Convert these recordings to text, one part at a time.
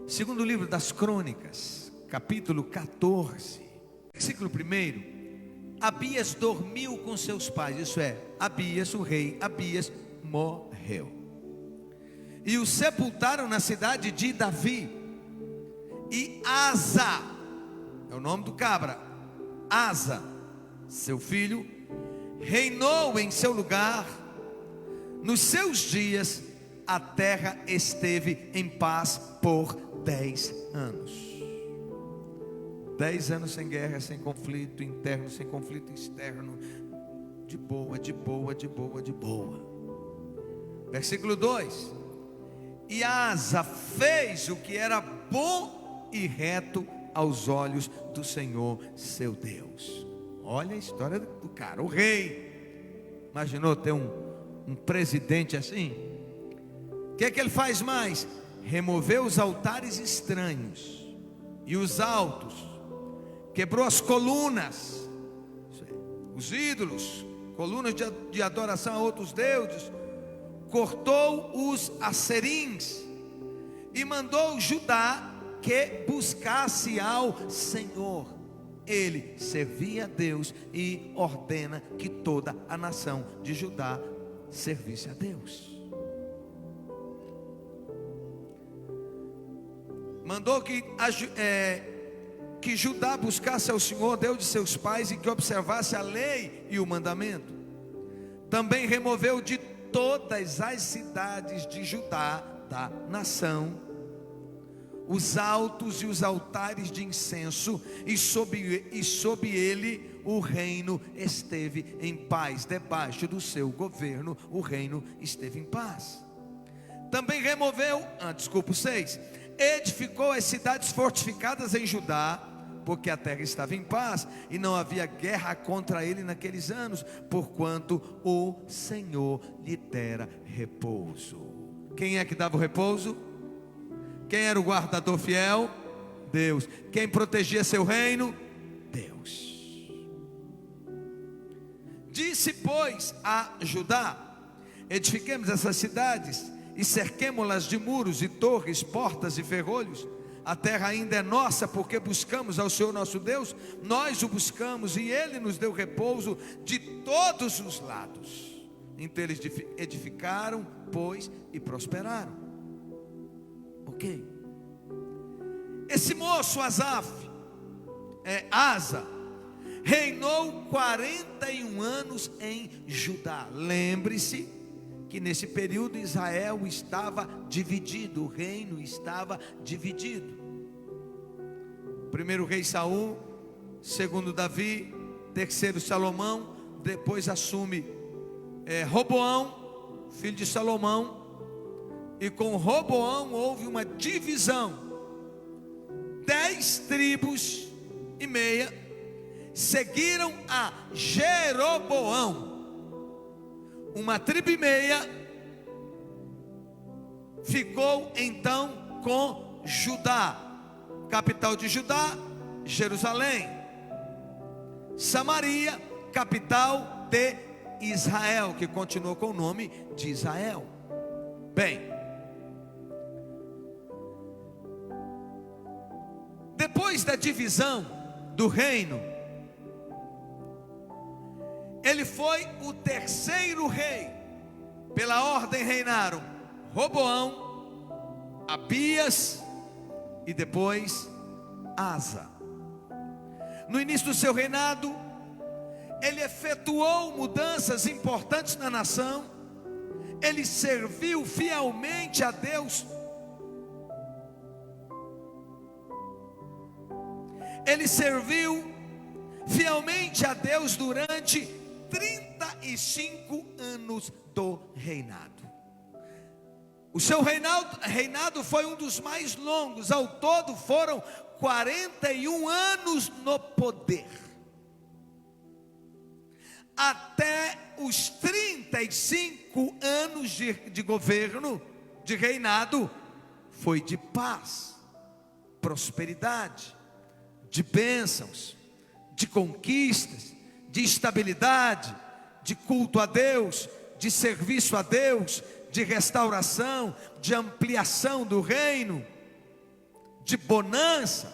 Segundo livro das Crônicas, capítulo 14, versículo 1. Abias dormiu com seus pais, isso é, Abias, o rei Abias, morreu. E o sepultaram na cidade de Davi. E Asa, é o nome do cabra, Asa, seu filho, reinou em seu lugar. Nos seus dias, a terra esteve em paz por 10 anos. 10 anos sem guerra, sem conflito interno, sem conflito externo. De boa, de boa, de boa, de boa. Versículo 2. E Asa fez o que era bom e reto aos olhos do Senhor seu Deus. Olha a história do cara, o rei. Imaginou ter um presidente assim? O que é que ele faz mais? Removeu os altares estranhos e os altos, quebrou as colunas, os ídolos, colunas de adoração a outros deuses, cortou os asserins e mandou Judá que buscasse ao Senhor. Ele servia a Deus e ordena que toda a nação de Judá servisse a Deus. Mandou que Judá buscasse ao Senhor, Deus de seus pais, e que observasse a lei e o mandamento. Também removeu de todas as cidades de Judá, da nação, os altos e os altares de incenso, e sob ele o reino esteve em paz. Debaixo do seu governo o reino esteve em paz. Também removeu, 6, edificou as cidades fortificadas em Judá, porque a terra estava em paz e não havia guerra contra ele naqueles anos, porquanto o Senhor lhe dera repouso. Quem é que dava o repouso? Quem era o guardador fiel? Deus. Quem protegia seu reino? Deus. Disse, pois, a Judá: edifiquemos essas cidades e cerquemo-las de muros e torres, portas e ferrolhos. A terra ainda é nossa, porque buscamos ao Senhor nosso Deus. Nós o buscamos e Ele nos deu repouso de todos os lados. Então eles edificaram, pois, e prosperaram. Ok. Esse moço Asa, reinou 41 anos em Judá. Lembre-se que nesse período Israel estava dividido, o reino estava dividido. Primeiro rei Saul, segundo Davi, terceiro Salomão, depois assume Roboão, filho de Salomão, e com Roboão houve uma divisão. 10 tribos e meia seguiram a Jeroboão. Uma tribo e meia ficou então com Judá. Capital de Judá, Jerusalém. Samaria, capital de Israel, que continuou com o nome de Israel. Bem, depois da divisão do reino, ele foi o terceiro rei. Pela ordem reinaram Roboão, Abias e depois Asa. No início do seu reinado, ele efetuou mudanças importantes na nação. Ele serviu fielmente a Deus. Ele serviu fielmente a Deus durante 35 anos do reinado. O seu reinado foi um dos mais longos. Ao todo foram 41 anos no poder. Até os 35 anos de governo, de reinado, foi de paz, prosperidade, de bênçãos, de conquistas, de estabilidade, de culto a Deus, de serviço a Deus, de restauração, de ampliação do reino. de bonança,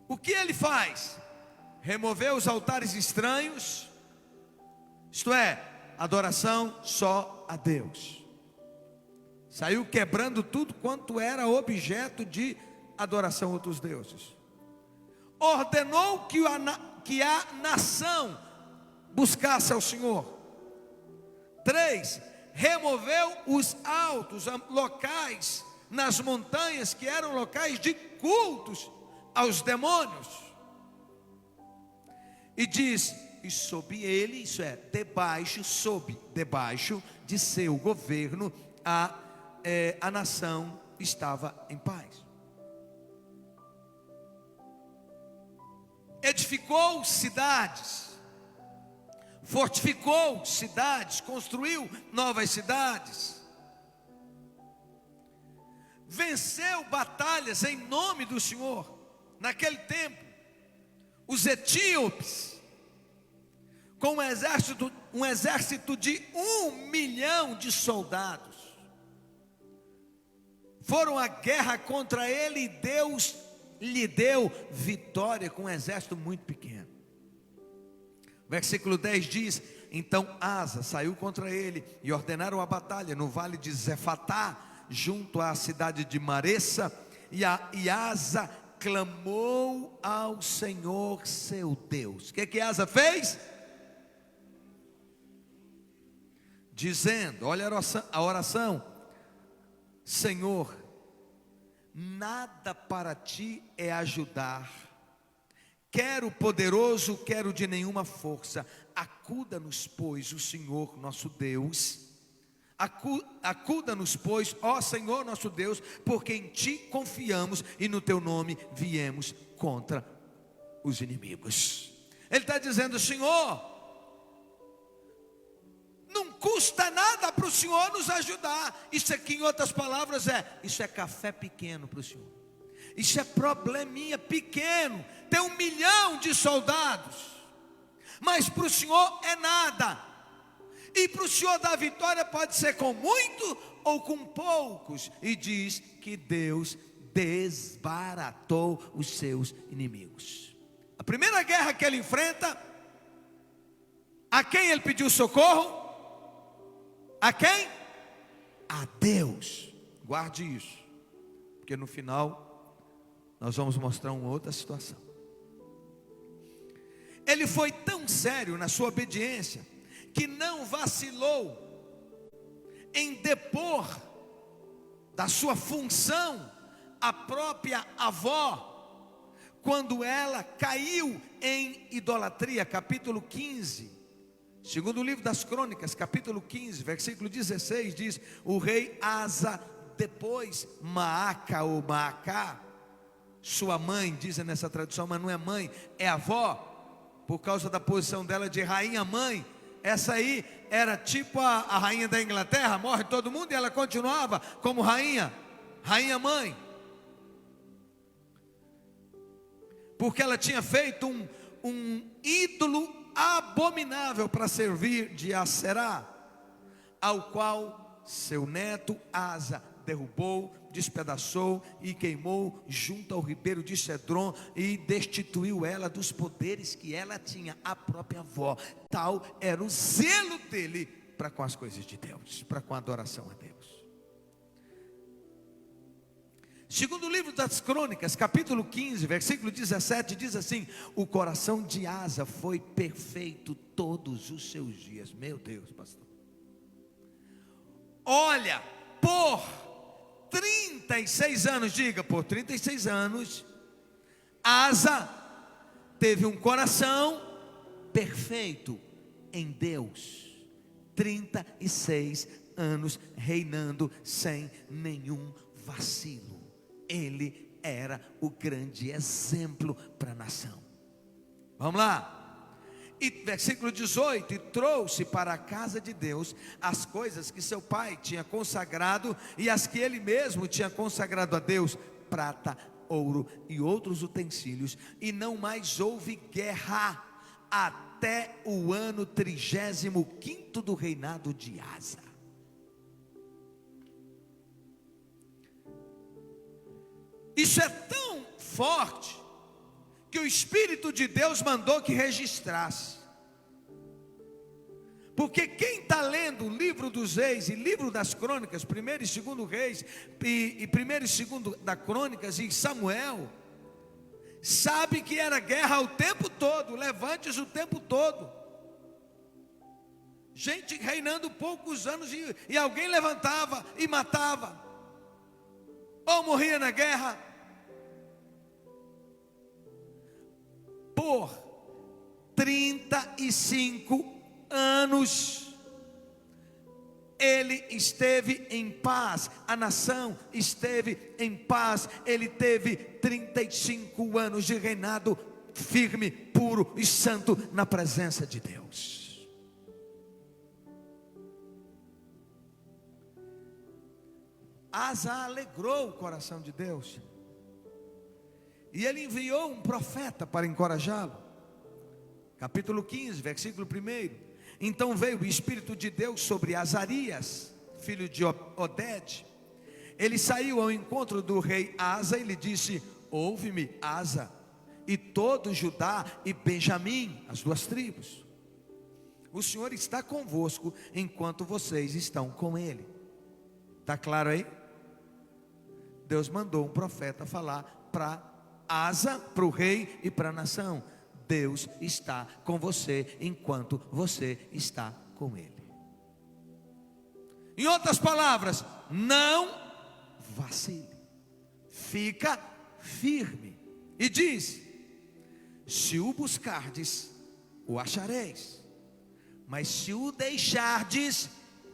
o que ele faz? Removeu os altares estranhos, isto é, adoração só a Deus. Saiu quebrando tudo quanto era objeto de adoração a outros deuses. Ordenou que a nação buscasse ao Senhor. 3, removeu os altos locais nas montanhas, que eram locais de cultos aos demônios. E diz, e sob ele, isso é, debaixo de seu governo, a nação estava em paz. Edificou cidades, fortificou cidades, construiu novas cidades, venceu batalhas em nome do Senhor. Naquele tempo, os etíopes, com um exército de 1 milhão de soldados, foram à guerra contra ele, e Deus lhe deu vitória com um exército muito pequeno. Versículo 10 diz: então Asa saiu contra ele, e ordenaram a batalha no vale de Zefatá, junto à cidade de Maressa, e Asa clamou ao Senhor seu Deus. O que Asa fez? Dizendo, olha a oração: Senhor, nada para ti é ajudar, quero poderoso, quero de nenhuma força. Acuda-nos, pois, o Senhor nosso Deus. Acuda-nos, pois, ó Senhor nosso Deus, porque em ti confiamos e no teu nome viemos contra os inimigos. Ele está dizendo: Senhor, não custa nada para o Senhor nos ajudar. Isso aqui, em outras palavras, isso é café pequeno para o Senhor. Isso é probleminha pequeno. Tem 1 milhão de soldados, mas para o Senhor é nada. E para o Senhor dar vitória pode ser com muito ou com poucos. E diz que Deus desbaratou os seus inimigos. A primeira guerra que ele enfrenta, a quem ele pediu socorro? A quem? A Deus. Guarde isso, porque no final nós vamos mostrar uma outra situação. Ele foi tão sério na sua obediência que não vacilou em depor da sua função a própria avó, quando ela caiu em idolatria. Capítulo 15, segundo livro das Crônicas, capítulo 15, versículo 16, diz: o rei Asa depois Maaca ou Maacá, sua mãe, dizem nessa tradução, mas não é mãe, é avó, por causa da posição dela de rainha mãe. Essa aí era tipo a rainha da Inglaterra, morre todo mundo e ela continuava como rainha mãe, porque ela tinha feito um ídolo abominável para servir de Aserá, ao qual seu neto Asa derrubou, despedaçou e queimou junto ao ribeiro de Cedron, e destituiu ela dos poderes que ela tinha, a própria avó. Tal era o zelo dele para com as coisas de Deus, para com a adoração a Deus. Segundo livro das Crônicas, capítulo 15, versículo 17, diz assim: o coração de Asa foi perfeito todos os seus dias. Meu Deus, pastor. Olha, por 36 anos, diga, por 36 anos, Asa teve um coração perfeito em Deus. 36 anos reinando sem nenhum vacilo. Ele era o grande exemplo para a nação. Vamos lá. E versículo 18: e trouxe para a casa de Deus as coisas que seu pai tinha consagrado e as que ele mesmo tinha consagrado a Deus, prata, ouro e outros utensílios, e não mais houve guerra até o ano 35º do reinado de Asa. Isso é tão forte que o Espírito de Deus mandou que registrasse. Porque quem está lendo o livro dos reis e livro das crônicas, 1º e 2º reis, e 1º e 2º da crônicas e Samuel, sabe que era guerra o tempo todo, levantes o tempo todo. Gente reinando poucos anos e alguém levantava e matava, ou morria na guerra. Por 35 anos, ele esteve em paz, a nação esteve em paz. Ele teve 35 anos de reinado firme, puro e santo na presença de Deus. Asa alegrou o coração de Deus, e ele enviou um profeta para encorajá-lo. Capítulo 15, versículo 1. Então veio o Espírito de Deus sobre Azarias, filho de Oded. Ele saiu ao encontro do rei Asa e lhe disse: ouve-me, Asa, e todo Judá e Benjamim, as 2 tribos. O Senhor está convosco enquanto vocês estão com ele. Está claro aí? Deus mandou um profeta falar para Asa, para o rei e para a nação: Deus está com você enquanto você está com ele. Em outras palavras, não vacile, fica firme. E diz: se o buscardes, o achareis, mas se o deixardes,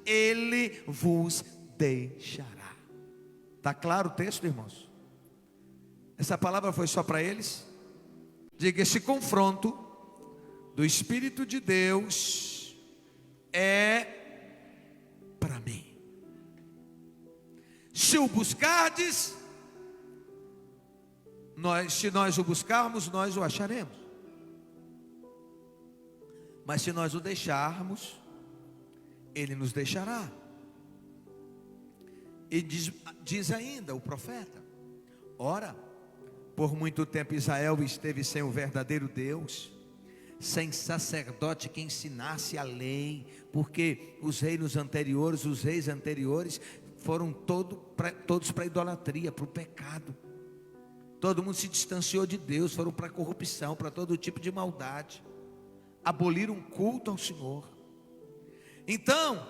ele vos deixará. Está claro o texto, irmãos? Essa palavra foi só para eles? Diga: esse confronto do Espírito de Deus é para mim. Se o buscardes, se nós o buscarmos, nós o acharemos. Mas se nós o deixarmos, ele nos deixará. E diz ainda o profeta: ora, por muito tempo Israel esteve sem o verdadeiro Deus, sem sacerdote que ensinasse a lei, porque os reis anteriores foram todos para a idolatria, para o pecado. Todo mundo se distanciou de Deus, foram para a corrupção, para todo tipo de maldade, aboliram o culto ao Senhor. Então,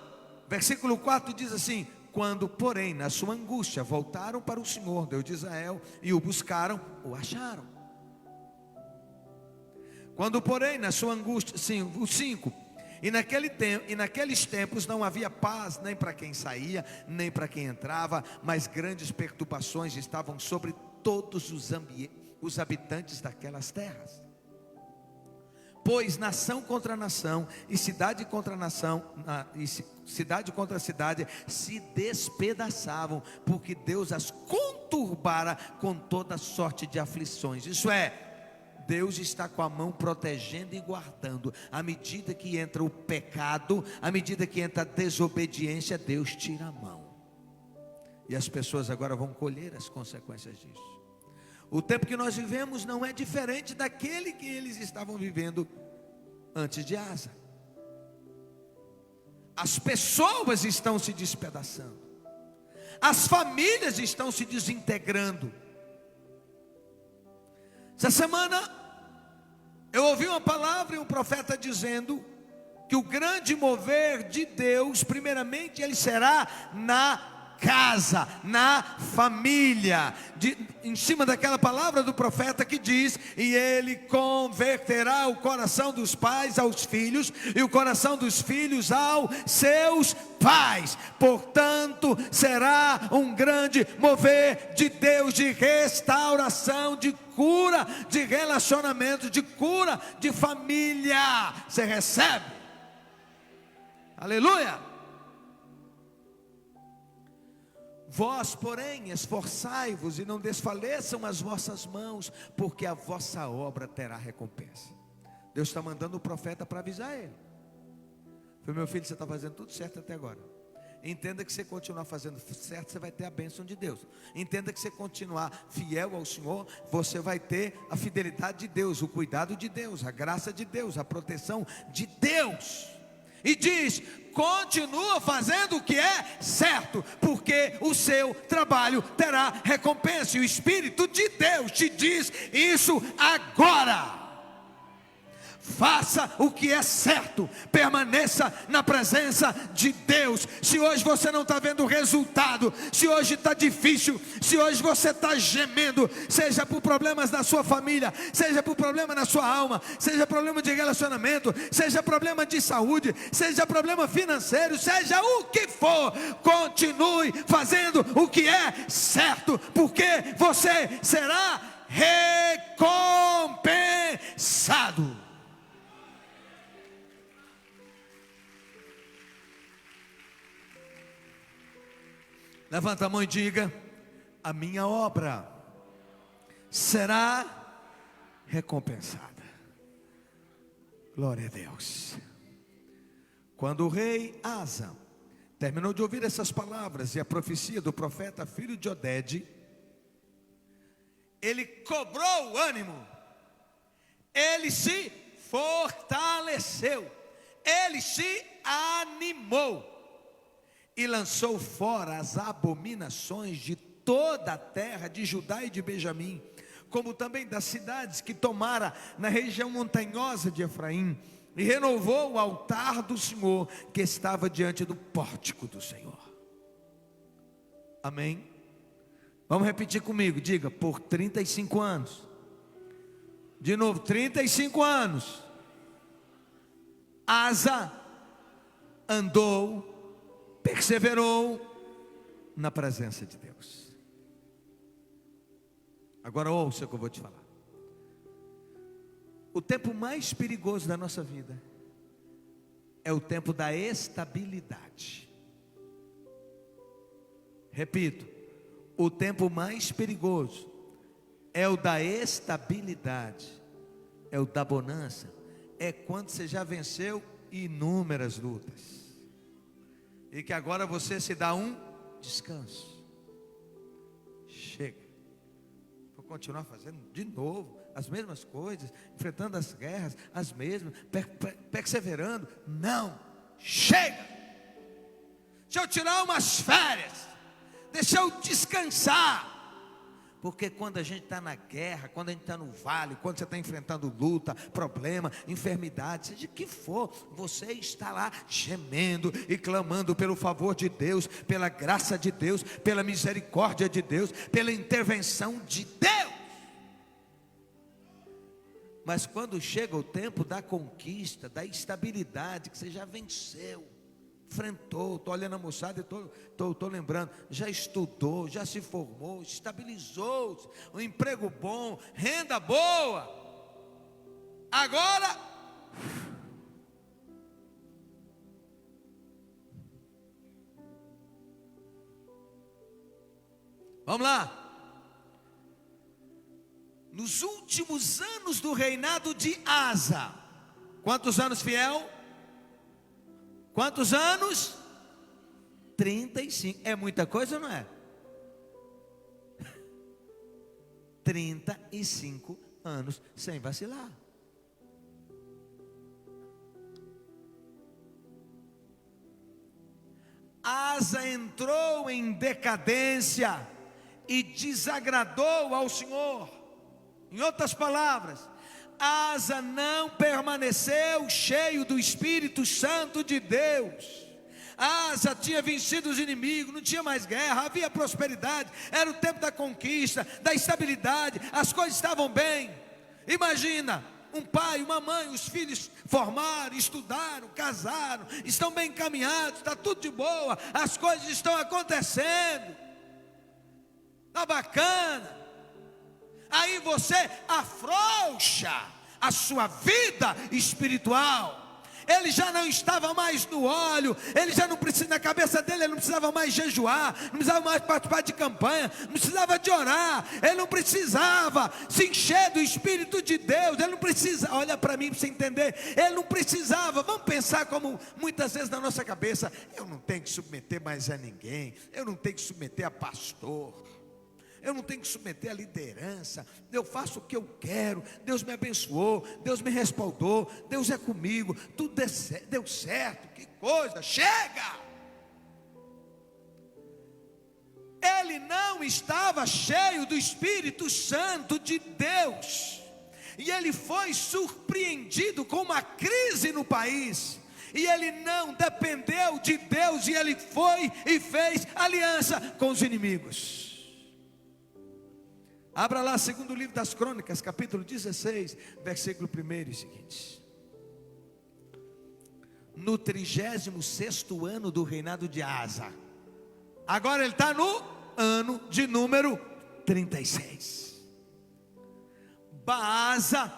versículo 4 diz assim: quando, porém, na sua angústia, voltaram para o Senhor, Deus de Israel, e o buscaram, o acharam. Quando, porém, na sua angústia, sim, o 5, e naqueles tempos não havia paz, nem para quem saía, nem para quem entrava, mas grandes perturbações estavam sobre todos os habitantes daquelas terras. Pois nação contra nação, e cidade contra nação, cidade contra cidade, se despedaçavam, porque Deus as conturbara com toda sorte de aflições. Isso é, Deus está com a mão protegendo e guardando. À medida que entra o pecado, à medida que entra a desobediência, Deus tira a mão. E as pessoas agora vão colher as consequências disso. O tempo que nós vivemos não é diferente daquele que eles estavam vivendo antes de Asa. As pessoas estão se despedaçando, as famílias estão se desintegrando. Essa semana eu ouvi uma palavra e um profeta dizendo que o grande mover de Deus, primeiramente, ele será na casa, na família, em cima daquela palavra do profeta que diz: e ele converterá o coração dos pais aos filhos, e o coração dos filhos aos seus pais. Portanto, será um grande mover de Deus, de restauração, de cura, de relacionamento, de cura de família. Você recebe? Aleluia! Vós, porém, esforçai-vos e não desfaleçam as vossas mãos, porque a vossa obra terá recompensa. Deus está mandando o profeta para avisar ele. Foi: meu filho, você está fazendo tudo certo até agora. Entenda que você continuar fazendo certo, você vai ter a bênção de Deus. Entenda que você continuar fiel ao Senhor, você vai ter a fidelidade de Deus, o cuidado de Deus, a graça de Deus, a proteção de Deus. E diz: continua fazendo o que é certo, porque o seu trabalho terá recompensa. E o Espírito de Deus te diz isso agora. Faça o que é certo, permaneça na presença de Deus. Se hoje você não está vendo o resultado, se hoje está difícil, se hoje você está gemendo, seja por problemas na sua família, seja por problema na sua alma, seja problema de relacionamento, seja problema de saúde, seja problema financeiro, seja o que for, continue fazendo o que é certo, porque você será recompensado. Levanta a mão e diga: a minha obra será recompensada. Glória a Deus. Quando o rei Asa terminou de ouvir essas palavras e a profecia do profeta filho de Oded, ele cobrou o ânimo, ele se fortaleceu, ele se animou e lançou fora as abominações de toda a terra de Judá e de Benjamim, como também das cidades que tomara na região montanhosa de Efraim, e renovou o altar do Senhor que estava diante do pórtico do Senhor. Amém? Vamos repetir comigo, diga: por 35 anos. De novo, 35 anos. Asa andou, perseverou na presença de Deus. Agora ouça o que eu vou te falar. O tempo mais perigoso da nossa vida é o tempo da estabilidade. Repito, o tempo mais perigoso é o da estabilidade, é o da bonança, é quando você já venceu inúmeras lutas e que agora você se dá um descanso. Chega, vou continuar fazendo de novo as mesmas coisas, enfrentando as guerras, as mesmas, perseverando. Não, chega. Deixa eu tirar umas férias, deixa eu descansar. Porque quando a gente está na guerra, quando a gente está no vale, quando você está enfrentando luta, problema, enfermidade, seja o que for, você está lá gemendo e clamando pelo favor de Deus, pela graça de Deus, pela misericórdia de Deus, pela intervenção de Deus. Mas quando chega o tempo da conquista, da estabilidade, que você já venceu, enfrentou, estou olhando a moçada e estou lembrando, já estudou, já se formou, estabilizou, um emprego bom, renda boa, agora vamos lá. Nos últimos anos do reinado de Asa, quantos anos, fiel? Quantos anos? 35. É muita coisa ou não é? 35 anos sem vacilar. Asa entrou em decadência e desagradou ao Senhor. Em outras palavras, Asa não permaneceu cheio do Espírito Santo de Deus. Asa tinha vencido os inimigos, não tinha mais guerra, havia prosperidade, era o tempo da conquista, da estabilidade, as coisas estavam bem. Imagina, um pai, uma mãe, os filhos formaram, estudaram, casaram, estão bem encaminhados, está tudo de boa, as coisas estão acontecendo, está bacana. Aí você afrouxa a sua vida espiritual Ele já não estava mais no óleo, ele já não precisava, na cabeça dele, ele não precisava mais jejuar, não precisava mais participar de campanha, não precisava de orar, ele não precisava se encher do Espírito de Deus, ele não precisa, olha para mim para você entender, ele não precisava. Vamos pensar como muitas vezes na nossa cabeça: eu não tenho que submeter mais a ninguém, eu não tenho que submeter a pastor, eu não tenho que submeter a liderança, eu faço o que eu quero, Deus me abençoou, Deus me respaldou, Deus é comigo, tudo deu certo, que coisa, chega! Ele não estava cheio do Espírito Santo de Deus, e ele foi surpreendido com uma crise no país, e ele não dependeu de Deus, e ele foi e fez aliança com os inimigos. Abra lá, segundo livro das Crônicas, capítulo 16, versículo 1 e seguinte. No 36º ano do reinado de Asa, agora ele está no ano de número 36. Baasa,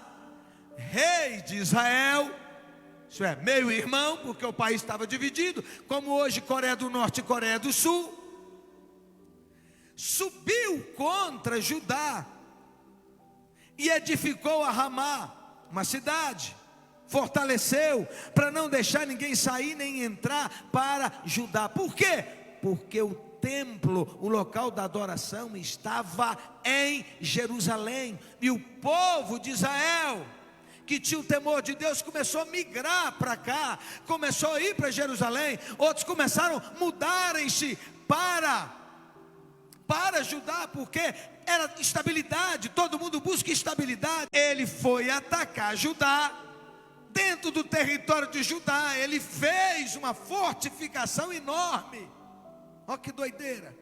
rei de Israel, isso é, meio irmão, porque o país estava dividido, como hoje Coreia do Norte e Coreia do Sul, subiu contra Judá e edificou a Ramá, uma cidade, fortaleceu para não deixar ninguém sair nem entrar para Judá. Por quê? Porque o templo, o local da adoração, estava em Jerusalém, e o povo de Israel, que tinha o temor de Deus, começou a migrar para cá, começou a ir para Jerusalém. Outros começaram a mudarem-se para Judá, porque era estabilidade, todo mundo busca estabilidade. Ele foi atacar Judá, dentro do território de Judá, ele fez uma fortificação enorme. Olha que doideira.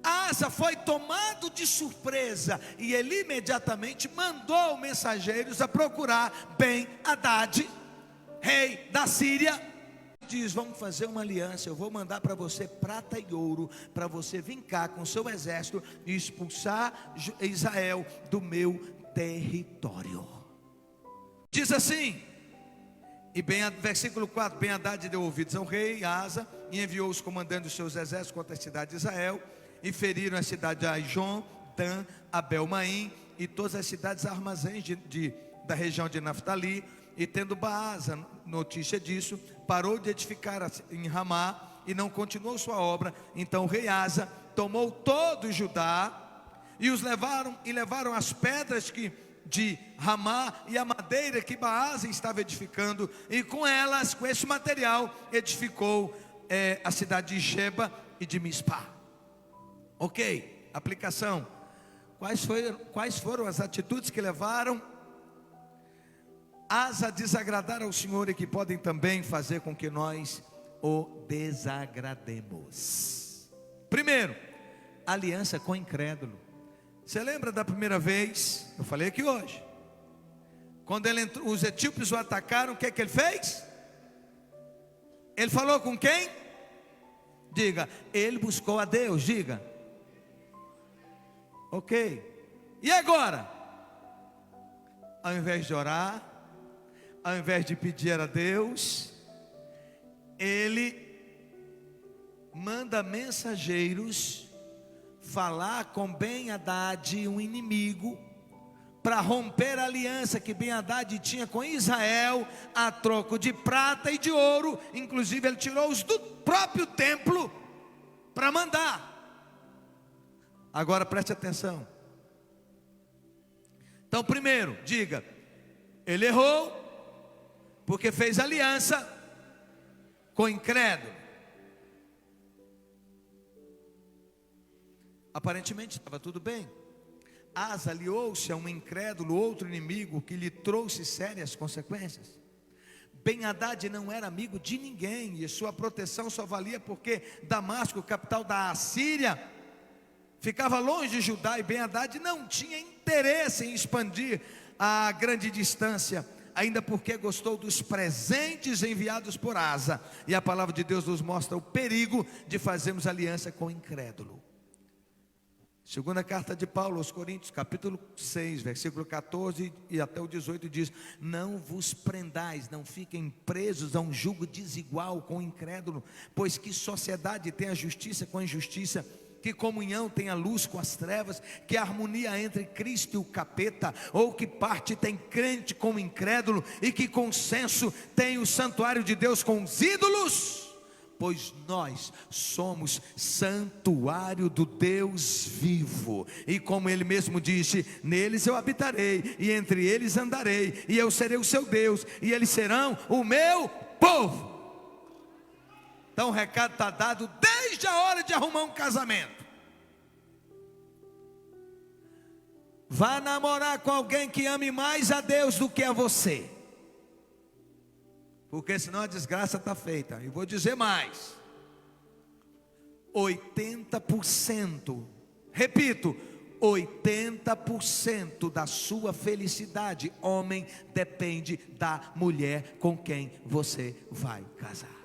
Asa foi tomado de surpresa, e ele imediatamente mandou mensageiros a procurar Ben-Hadad, rei da Síria. Diz: vamos fazer uma aliança, eu vou mandar para você prata e ouro, para você vir cá com seu exército e expulsar Israel do meu território. Diz assim, versículo 4: Ben-Hadad deu ouvidos ao rei Asa e enviou os comandantes dos seus exércitos contra a cidade de Israel, e feriram a cidade de Aijon, Dan, Abel-Maim e todas as cidades armazéns da região de Naftali. E tendo Baasa notícia disso, parou de edificar em Ramá e não continuou sua obra. Então o rei Asa tomou todo o Judá e levaram as pedras de Ramá e a madeira que Baasa estava edificando, e com esse material edificou a cidade de Geba e de Mispá. Ok, aplicação. Quais foram as atitudes que levaram Asa a desagradar ao Senhor e que podem também fazer com que nós o desagrademos? Primeiro, aliança com o incrédulo. Você lembra da primeira vez? Eu falei aqui hoje, quando os etíopes o atacaram, o que ele fez? Ele falou com quem? Diga, ele buscou a Deus. Diga, ok. E agora? Ao invés de orar, ao invés de pedir a Deus, ele manda mensageiros falar com Ben-Hadad, um inimigo, para romper a aliança que Ben-Hadad tinha com Israel, a troco de prata e de ouro. Inclusive ele tirou-os do próprio templo para mandar. Agora preste atenção. Então, primeiro, diga, ele errou porque fez aliança com o incrédulo. Aparentemente estava tudo bem. Asa aliou-se a um incrédulo, outro inimigo, que lhe trouxe sérias consequências. Ben-Hadad não era amigo de ninguém, e sua proteção só valia porque Damasco, capital da Assíria, ficava longe de Judá, e Ben-Hadad não tinha interesse em expandir a grande distância, ainda porque gostou dos presentes enviados por Asa. E a palavra de Deus nos mostra o perigo de fazermos aliança com o incrédulo. Segunda carta de Paulo aos Coríntios, capítulo 6, versículo 14 e até o 18 diz: não vos prendais, não fiquem presos a um jugo desigual com o incrédulo, pois que sociedade tem a justiça com a injustiça? Que comunhão tem a luz com as trevas? Que harmonia entre Cristo e o capeta? Ou que parte tem crente com o incrédulo? E que consenso tem o santuário de Deus com os ídolos? Pois nós somos santuário do Deus vivo, e como Ele mesmo disse: neles eu habitarei, e entre eles andarei, e eu serei o seu Deus, e eles serão o meu povo. Então o recado está dado desde a hora de arrumar um casamento. Vá namorar com alguém que ame mais a Deus do que a você, porque senão a desgraça está feita. E vou dizer mais: 80%, repito, 80% da sua felicidade, homem, depende da mulher com quem você vai casar.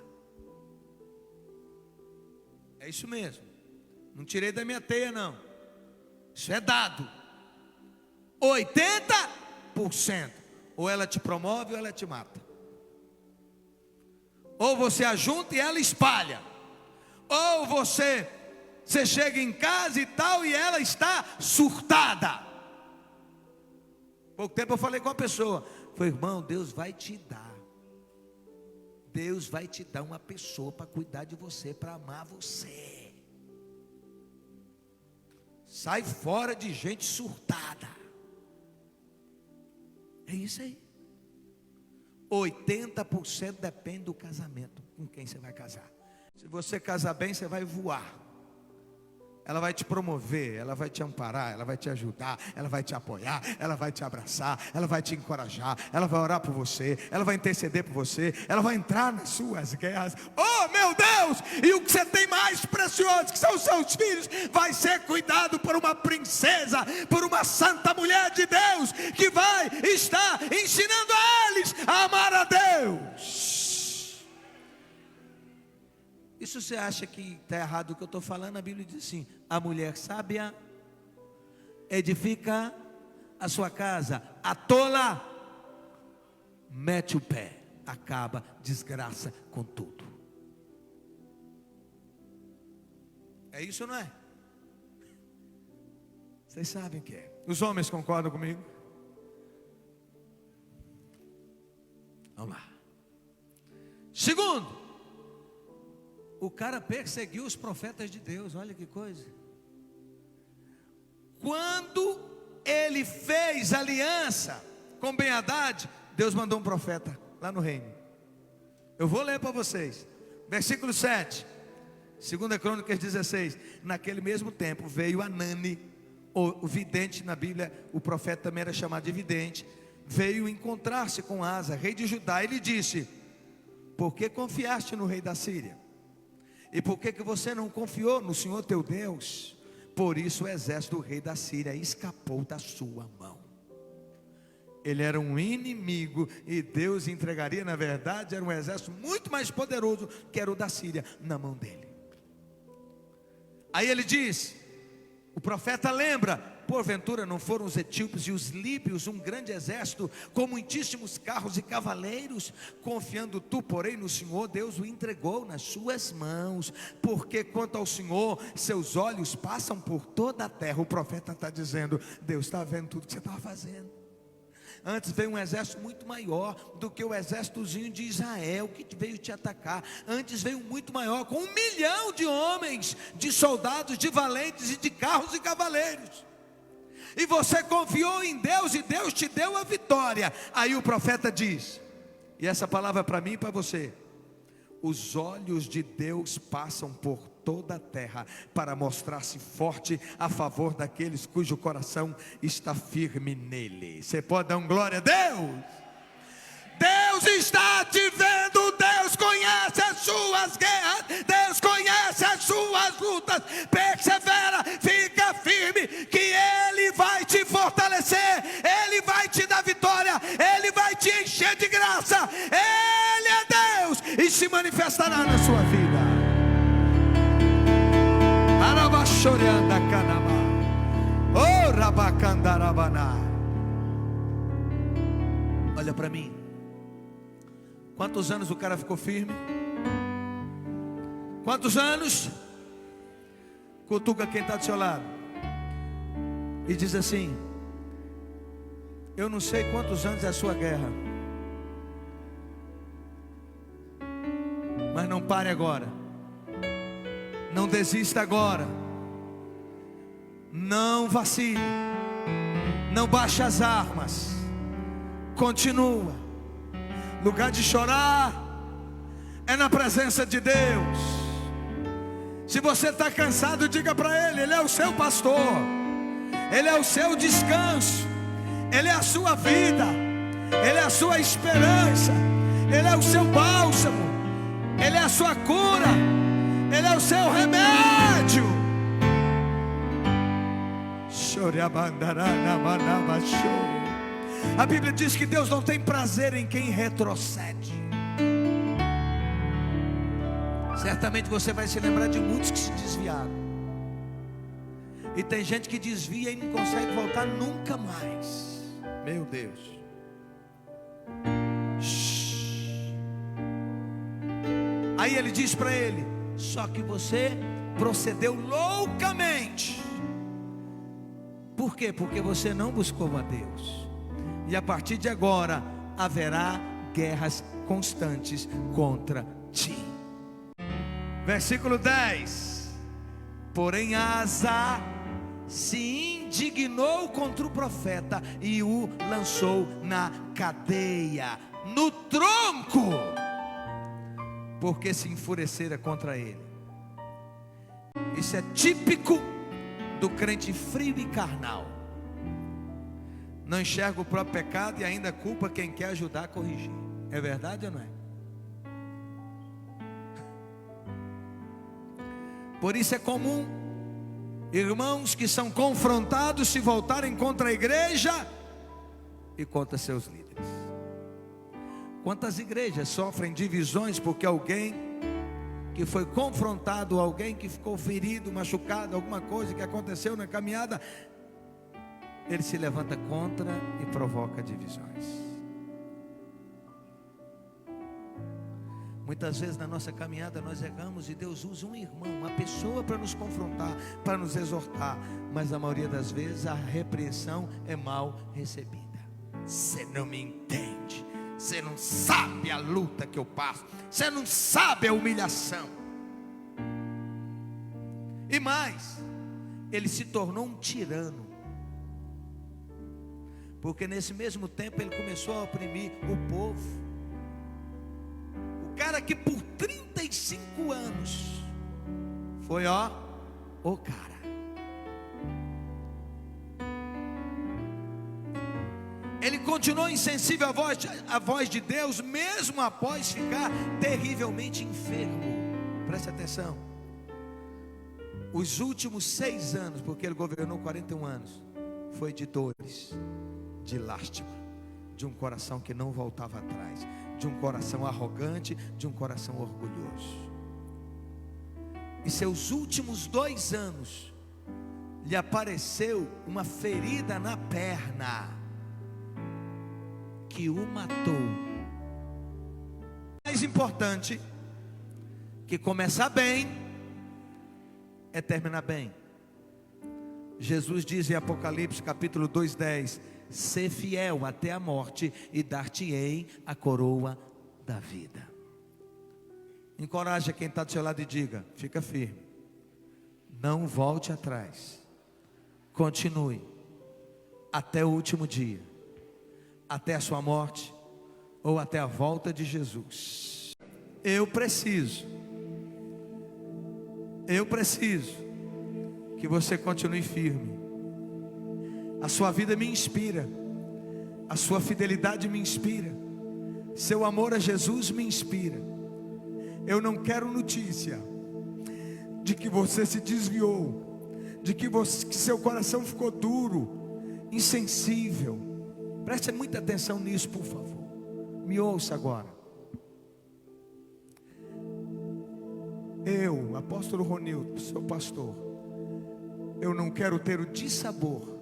É isso mesmo, não tirei da minha teia não, isso é dado. 80%, ou ela te promove ou ela te mata. Ou você ajunta e ela espalha, ou você chega em casa e tal, e ela está surtada. Pouco tempo eu falei com uma pessoa, falei: irmão, Deus vai te dar uma pessoa para cuidar de você, para amar você. Sai fora de gente surtada. É isso aí. 80% depende do casamento, com quem você vai casar. Se você casar bem, você vai voar. Ela vai te promover, ela vai te amparar, ela vai te ajudar, ela vai te apoiar, ela vai te abraçar, ela vai te encorajar, ela vai orar por você, ela vai interceder por você, ela vai entrar nas suas guerras. Oh meu Deus! E o que você tem mais precioso, que são os seus filhos, vai ser cuidado por uma princesa, por uma santa mulher de Deus, que vai estar ensinando a eles a amar a Deus. E se você acha que está errado o que eu estou falando, a Bíblia diz assim: a mulher sábia edifica a sua casa, a tola mete o pé, acaba, desgraça com tudo. É isso ou não é? Vocês sabem o que é. Os homens concordam comigo? Vamos lá. Segundo, o cara perseguiu os profetas de Deus. Olha que coisa. Quando ele fez aliança com Ben-Hadad, Deus mandou um profeta lá no reino. Eu vou ler para vocês. Versículo 7, 2 Crônicas 16. Naquele mesmo tempo veio Anani, o vidente. Na Bíblia o profeta também era chamado de vidente. Veio encontrar-se com Asa, rei de Judá. Ele disse: por que confiaste no rei da Síria? E por que você não confiou no Senhor teu Deus? Por isso o exército do rei da Síria escapou da sua mão. Ele era um inimigo, e Deus entregaria, na verdade, era um exército muito mais poderoso, que era o da Síria, na mão dele. Aí ele diz, o profeta lembra: porventura não foram os etíopes e os líbios um grande exército, com muitíssimos carros e cavaleiros? Confiando tu, porém, no Senhor, Deus o entregou nas suas mãos. Porque quanto ao Senhor, seus olhos passam por toda a terra. O profeta está dizendo: Deus está vendo tudo que você estava fazendo. Antes veio um exército muito maior do que o exércitozinho de Israel que veio te atacar. Antes veio muito maior, com 1 milhão de homens, de soldados, de valentes e de carros e cavaleiros. E você confiou em Deus, e Deus te deu a vitória. Aí o profeta diz, e essa palavra é para mim e para você: os olhos de Deus passam por toda a terra, para mostrar-se forte a favor daqueles cujo coração está firme nele. Você pode dar um glória a Deus? Deus está te vendo, Deus conhece as suas guerras, Deus conhece as suas lutas. Persevera, fica firme, que Ele vai te fortalecer, Ele vai te dar vitória, Ele vai te encher de graça. Ele é Deus e se manifestará na sua vida. Oh, Rabacandarabaná. Olha para mim. Quantos anos o cara ficou firme? Quantos anos? Cutuca quem está do seu lado e diz assim: eu não sei quantos anos é a sua guerra, mas não pare agora. Não desista agora. Não vacile. Não baixe as armas. Continua. Lugar de chorar é na presença de Deus. Se você está cansado, diga para Ele: Ele é o seu pastor, Ele é o seu descanso, Ele é a sua vida, Ele é a sua esperança, Ele é o seu bálsamo, Ele é a sua cura, Ele é o seu remédio. A Bíblia diz que Deus não tem prazer em quem retrocede. Certamente você vai se lembrar de muitos que se desviaram. E tem gente que desvia e não consegue voltar nunca mais. Meu Deus. Aí ele diz para ele: só que você procedeu loucamente. Por quê? Porque você não buscou a Deus. E a partir de agora haverá guerras constantes contra ti. Versículo 10. Porém Asa se indignou contra o profeta e o lançou na cadeia, no tronco, porque se enfurecera contra ele. Isso é típico do crente frio e carnal. Não enxerga o próprio pecado e ainda culpa quem quer ajudar a corrigir. É verdade ou não é? Por isso é comum irmãos que são confrontados se voltarem contra a igreja e contra seus líderes. Quantas igrejas sofrem divisões porque alguém que foi confrontado, alguém que ficou ferido, machucado, alguma coisa que aconteceu na caminhada, ele se levanta contra e provoca divisões. Muitas vezes na nossa caminhada nós erramos e Deus usa um irmão, uma pessoa para nos confrontar, para nos exortar. Mas a maioria das vezes a repreensão é mal recebida. Você não me entende, você não sabe a luta que eu passo, você não sabe a humilhação. E mais, ele se tornou um tirano. Porque nesse mesmo tempo ele começou a oprimir o povo. O cara que por 35 anos foi o cara. Ele continuou insensível à voz de Deus, mesmo após ficar terrivelmente enfermo. Preste atenção. Os últimos 6 anos, porque ele governou 41 anos, foi de dores, de lástima, de um coração que não voltava atrás, de um coração arrogante, de um coração orgulhoso. E seus últimos 2 anos lhe apareceu uma ferida na perna que o matou. Mais importante que começar bem é terminar bem. Jesus diz em Apocalipse capítulo 2:10: ser fiel até a morte e dar-te-ei a coroa da vida. Encoraja quem está do seu lado e diga: fica firme, não volte atrás, continue até o último dia, até a sua morte ou até a volta de Jesus. Eu preciso que você continue firme. A sua vida me inspira, a sua fidelidade me inspira, seu amor a Jesus me inspira. Eu não quero notícia de que você se desviou, de que seu coração ficou duro, insensível. Preste muita atenção nisso, por favor. Me ouça agora. Eu, apóstolo Ronildo, seu pastor, Eu não quero ter o dissabor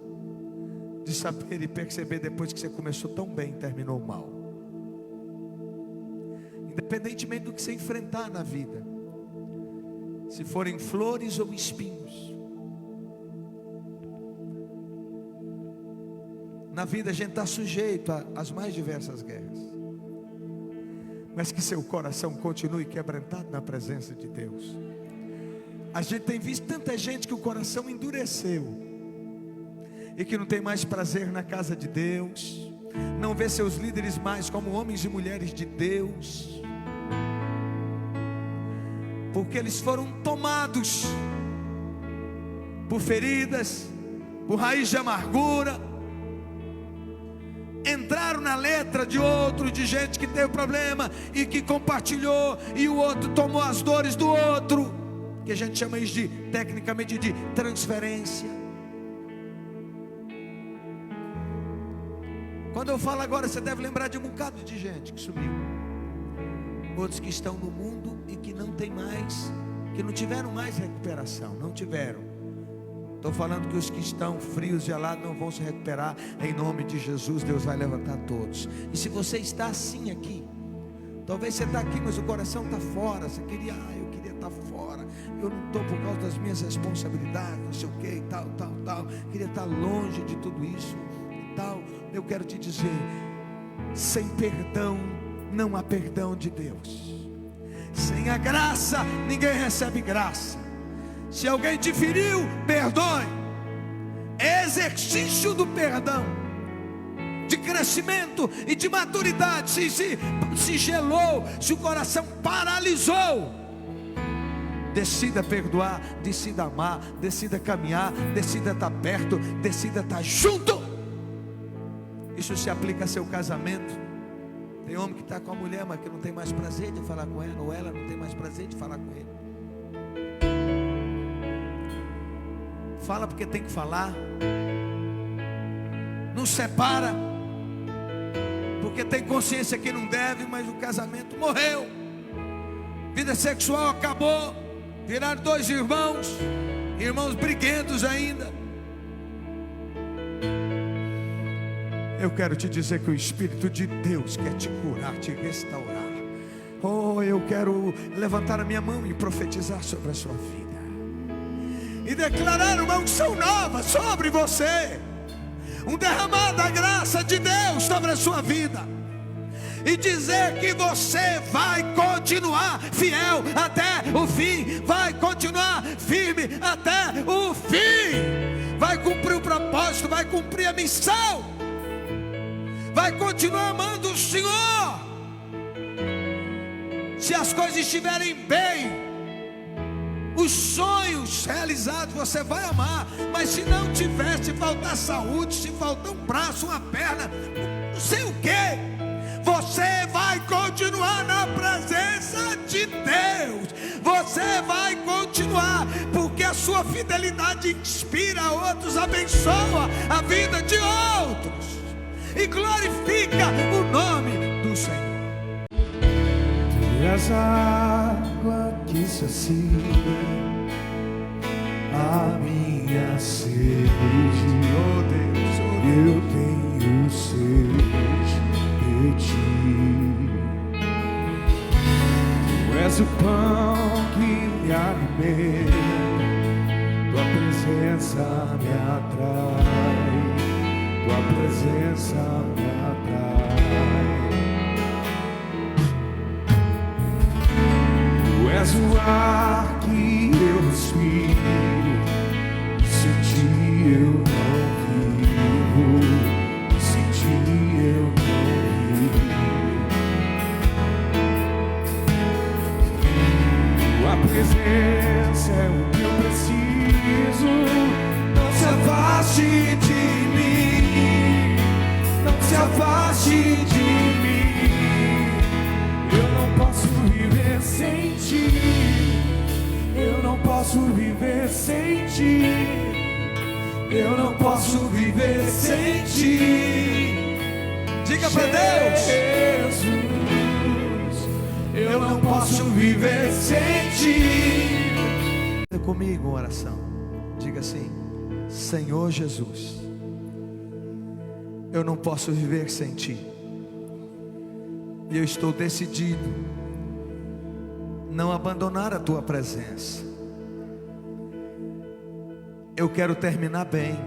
de saber e perceber depois que você começou tão bem e terminou mal. Independentemente do que você enfrentar na vida, se forem flores ou espinhos, na vida a gente está sujeito às mais diversas guerras, mas que seu coração continue quebrantado na presença de Deus. A gente tem visto tanta gente que o coração endureceu e que não tem mais prazer na casa de Deus, não vê seus líderes mais como homens e mulheres de Deus, porque eles foram tomados por feridas, por raiz de amargura, entraram na letra de outro, de gente que teve problema e que compartilhou, e o outro tomou as dores do outro, que a gente chama isso tecnicamente de transferência. Quando eu falo agora, você deve lembrar de um bocado de gente que sumiu, outros que estão no mundo e que não tem mais, que não tiveram mais recuperação, não tiveram. Estou falando que os que estão frios, gelados, não vão se recuperar. Em nome de Jesus, Deus vai levantar todos. E se você está assim aqui, talvez você está aqui, mas o coração está fora. Você queria, eu queria estar fora. Eu não estou por causa das minhas responsabilidades, não sei o que, tal. Queria estar longe de tudo isso e tal. Eu quero te dizer, sem perdão não há perdão de Deus. Sem a graça, ninguém recebe graça. Se alguém te feriu, perdoe. Exercício do perdão, de crescimento e de maturidade. Se gelou, se o coração paralisou, decida perdoar, decida amar, decida caminhar, decida estar perto, decida estar junto. Isso se aplica a seu casamento. Tem homem que está com a mulher, mas que não tem mais prazer de falar com ela, ou ela não tem mais prazer de falar com ele. Fala porque tem que falar. Não separa porque tem consciência que não deve, mas o casamento morreu. Vida sexual acabou. Viraram dois irmãos briguentos ainda. Eu quero te dizer que o Espírito de Deus quer te curar, te restaurar. Oh, eu quero levantar a minha mão e profetizar sobre a sua vida e declarar uma unção nova sobre você, um derramar da graça de Deus sobre a sua vida, e dizer que você vai continuar fiel até o fim, vai continuar firme até o fim, vai cumprir o propósito, vai cumprir a missão, vai continuar amando o Senhor. Se as coisas estiverem bem, os sonhos realizados você vai amar. Mas se não tiver, se faltar saúde, se faltar um braço, uma perna, não sei o que, você vai continuar na presença de Deus. Você vai continuar, porque a sua fidelidade inspira outros, abençoa a vida de outros e glorifica o nome do Senhor. Tu és a água que sacia a minha sede, oh Deus, eu tenho sede de ti. Tu és o pão que me alimenta, tua presença me atrai, tua presença me atrai. Tu és o ar que eu respiro, sem ti eu não vivo, sem ti eu não vivo. Tua presença é o que eu preciso, não se afaste de mim, não se afaste de mim. Eu não posso viver sem ti, eu não posso viver sem ti, eu não posso viver sem ti. Diga para Deus: Jesus, eu não posso viver sem ti. comigo uma oração. Diga assim: Senhor Jesus, eu não posso viver sem Ti, e eu estou decidido não abandonar a Tua presença. Eu quero terminar bem,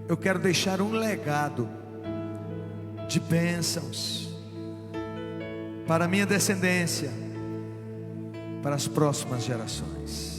eu quero deixar um legado de bênçãos para a minha descendência, para as próximas gerações.